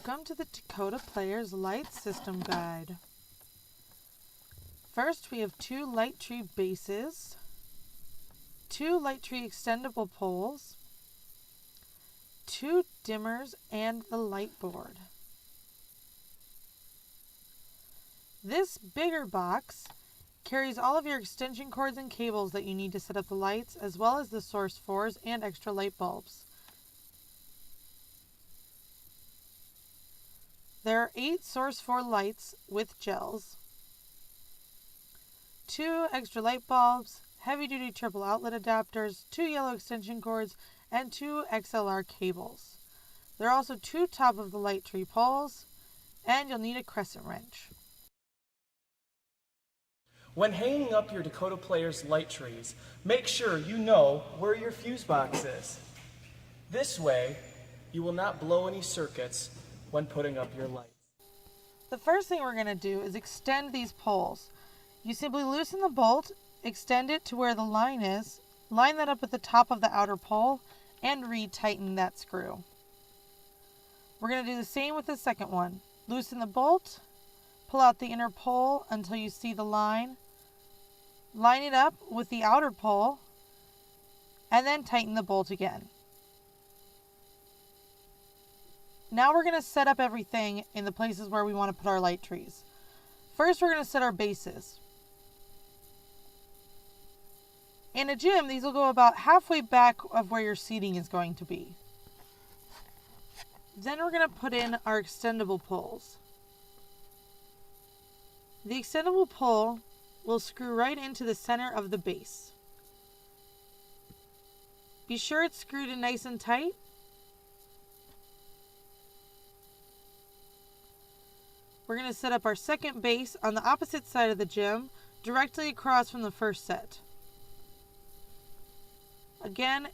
Welcome to the Dakota Player's Light System Guide. First, we have 2 light tree bases, 2 light tree extendable poles, 2 dimmers, and the light board. This bigger box carries all of your extension cords and cables that you need to set up the lights, as well as the source 4s and extra light bulbs. There are 8 source 4 lights with gels, 2 extra light bulbs, heavy-duty triple outlet adapters, 2 yellow extension cords, and 2 XLR cables. There are also 2 top of the light tree poles, and you'll need a crescent wrench. When hanging up your Dakota Player's light trees, make sure you know where your fuse box is. This way, you will not blow any circuits when putting up your lights. The first thing we're going to do is extend these poles. You simply loosen the bolt, extend it to where the line is, line that up with the top of the outer pole, and re-tighten that screw. We're going to do the same with the second one. Loosen the bolt, pull out the inner pole until you see the line, line it up with the outer pole, and then tighten the bolt again. Now we're going to set up everything in the places where we want to put our light trees. First, we're going to set our bases. In a gym, these will go about halfway back of where your seating is going to be. Then we're going to put in our extendable poles. The extendable pole will screw right into the center of the base. Be sure it's screwed in nice and tight. We're going to set up our second base on the opposite side of the gym, directly across from the first set. Again,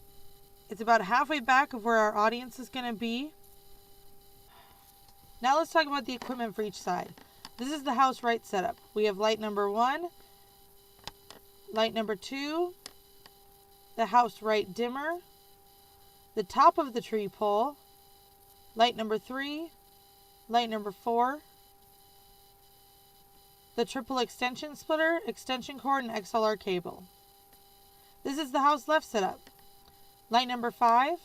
it's about halfway back of where our audience is going to be. Now let's talk about the equipment for each side. This is the house right setup. We have light number 1, light number 2, the house right dimmer, the top of the tree pole, light number 3, light number 4, the triple extension splitter, extension cord, and XLR cable. This is the house left setup. Light number 5,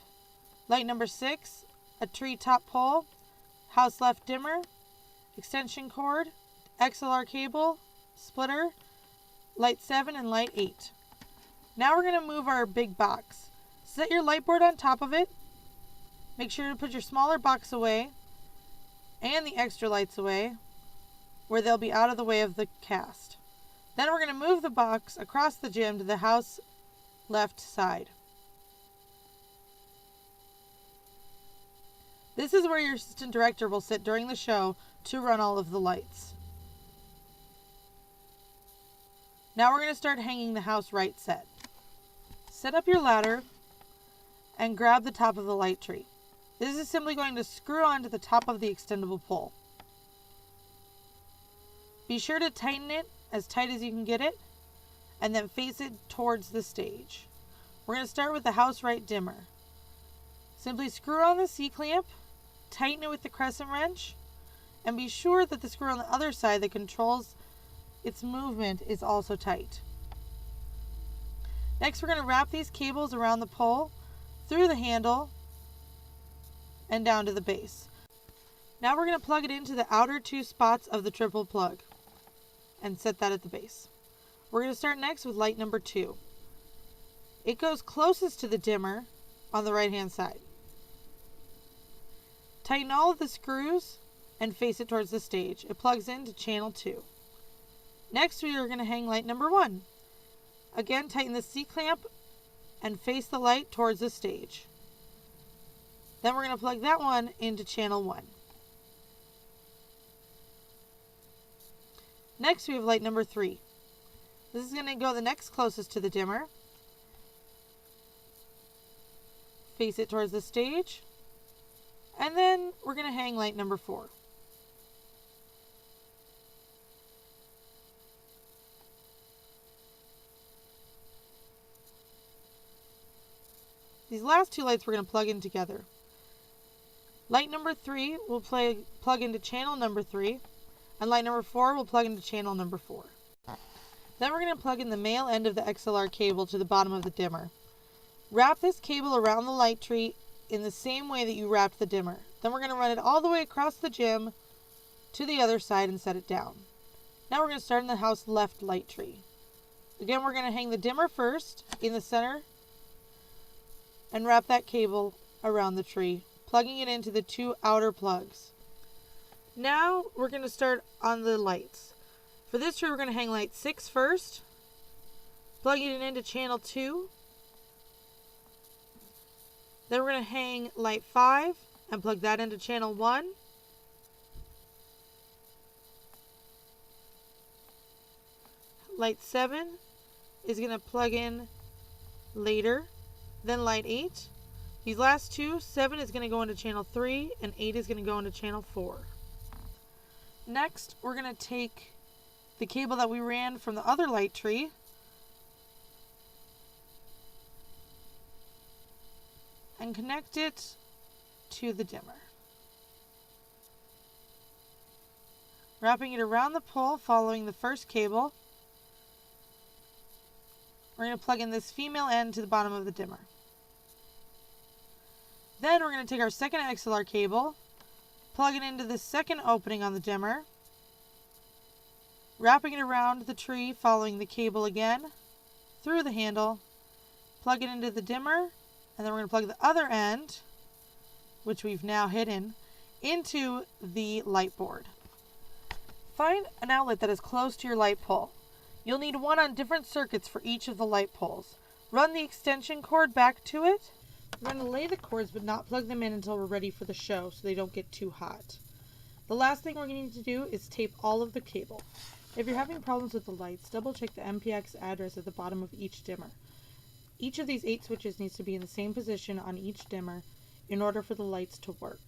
light number 6, a tree top pole, house left dimmer, extension cord, XLR cable, splitter, light 7, and light 8. Now we're going to move our big box. Set your light board on top of it. Make sure to put your smaller box away and the extra lights away, where they'll be out of the way of the cast. Then we're going to move the box across the gym to the house left side. This is where your assistant director will sit during the show to run all of the lights. Now we're going to start hanging the house right set. Set up your ladder and grab the top of the light tree. This is simply going to screw onto the top of the extendable pole. Be sure to tighten it as tight as you can get it, and then face it towards the stage. We're going to start with the house right dimmer. Simply screw on the C-clamp, tighten it with the crescent wrench, and be sure that the screw on the other side that controls its movement is also tight. Next, we're going to wrap these cables around the pole, through the handle, and down to the base. Now we're going to plug it into the outer 2 spots of the triple plug and set that at the base. We're going to start next with light number 2. It goes closest to the dimmer on the right hand side. Tighten all of the screws and face it towards the stage. It plugs into channel 2. Next, we are going to hang light number 1. Again, tighten the C-clamp and face the light towards the stage. Then we're going to plug that one into channel 1. Next, we have light number 3. This is going to go the next closest to the dimmer. Face it towards the stage. And then we're going to hang light number 4. These last 2 lights we're going to plug in together. Light number 3 will plug into channel number 3, and light number 4 will plug into channel number 4. Then we're going to plug in the male end of the XLR cable to the bottom of the dimmer. Wrap this cable around the light tree in the same way that you wrapped the dimmer. Then we're going to run it all the way across the gym to the other side and set it down. Now we're going to start in the house left light tree. Again, we're going to hang the dimmer first in the center and wrap that cable around the tree, plugging it into the 2 outer plugs. Now we're going to start on the lights. For this tree, we're going to hang light 6 first, plugging it into channel 2. Then we're going to hang light 5 and plug that into channel 1. Light 7 is going to plug in later, then light 8. These last two, 7 is going to go into channel 3 and 8 is going to go into channel 4. Next, we're going to take the cable that we ran from the other light tree and connect it to the dimmer. Wrapping it around the pole following the first cable, we're going to plug in this female end to the bottom of the dimmer. Then we're going to take our second XLR cable, plug it into the second opening on the dimmer, wrapping it around the tree following the cable again, through the handle, plug it into the dimmer, and then we're going to plug the other end, which we've now hidden, into the light board. Find an outlet that is close to your light pole. You'll need one on different circuits for each of the light poles. Run the extension cord back to it. We're going to lay the cords but not plug them in until we're ready for the show so they don't get too hot. The last thing we're going to need to do is tape all of the cable. If you're having problems with the lights, double check the MPX address at the bottom of each dimmer. Each of these 8 switches needs to be in the same position on each dimmer in order for the lights to work.